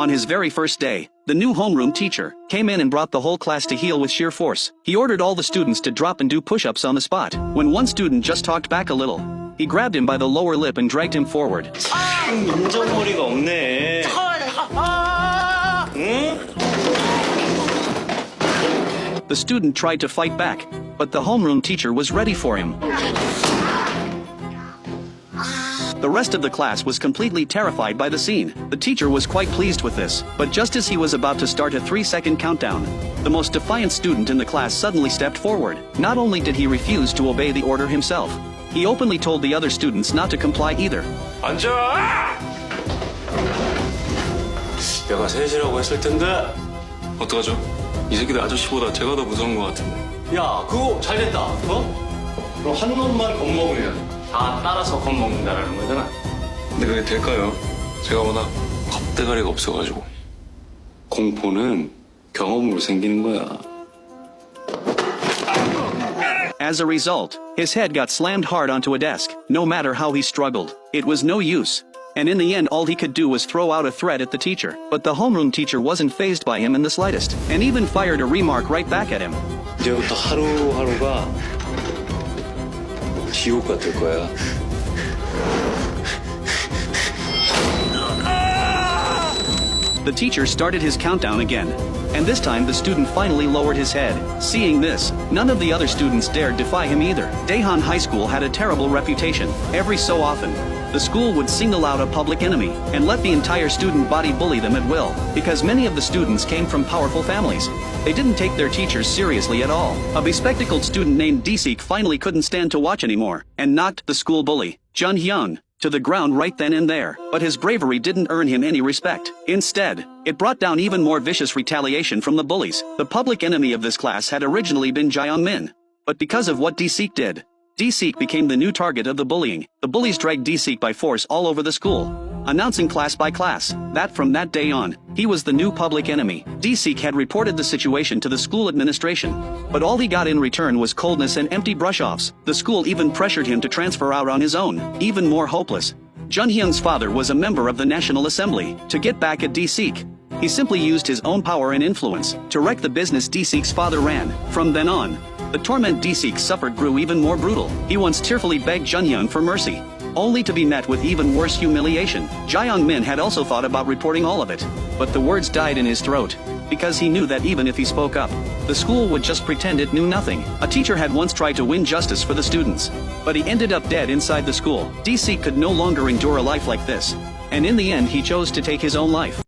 On his very first day, the new homeroom teacher came in and brought the whole class to heel with sheer force. He ordered all the students to drop and do push-ups on the spot. When one student just talked back a little, he grabbed him by the lower lip and dragged him forward. 인정머리가 없네. 응? The student tried to fight back, but the homeroom teacher was ready for him. The rest of the class was completely terrified by the scene. The teacher was quite pleased with this, but just as he was about to start a 3-second countdown, the most defiant student in the class suddenly stepped forward. Not only did he refuse to obey the order himself, he openly told the other students not to comply either. 앉아! 내가 셋이라고 했을 텐데. 어떡하죠? 이 새끼들 아저씨보다 제가 더 무서운 것 같은데. 야, 그거 잘 됐다. 어? 그럼 한 놈만 겁먹으면 다 따라서 겁먹는다라는 거잖아. 근데 그게 될까요? 제가 워낙 겁대가리가 없어가지고. 공포는 경험으로 생기는 거야. As a result, his head got slammed hard onto a desk. No matter how he struggled, it was no use. And in the end, all he could do was throw out a threat at the teacher. But the homeroom teacher wasn't fazed by him in the slightest, and even fired a remark right back at him. 이제부터 하루하루가 지옥 같을 거야. The teacher started his countdown again, and this time the student finally lowered his head. Seeing this, none of the other students dared defy him either. Daehan High School had a terrible reputation. Every so often, the school would single out a public enemy and let the entire student body bully them at will, because many of the students came from powerful families. They didn't take their teachers seriously at all. A bespectacled student named Dsik finally couldn't stand to watch anymore, and knocked the school bully, Jun Hyung, to the ground right then and there. But his bravery didn't earn him any respect. Instead, it brought down even more vicious retaliation from the bullies. The public enemy of this class had originally been Jaeyoung Min, but because of what Dsik did, Dsik became the new target of the bullying. The bullies dragged Dsik by force all over the school, announcing class by class that from that day on, he was the new public enemy. Dsik had reported the situation to the school administration, but all he got in return was coldness and empty brush-offs. The school even pressured him to transfer out on his own. Even more hopeless, Jun Hyung's father was a member of the National Assembly. To get back at Dsik, he simply used his own power and influence to wreck the business Dsik's father ran. From then on, the torment Dsik suffered grew even more brutal. He once tearfully begged Jun Hyung for mercy, only to be met with even worse humiliation. Jaeyoung Min had also thought about reporting all of it, but the words died in his throat, because he knew that even if he spoke up, the school would just pretend it knew nothing. A teacher had once tried to win justice for the students, but he ended up dead inside the school. Dsik could no longer endure a life like this, and in the end he chose to take his own life.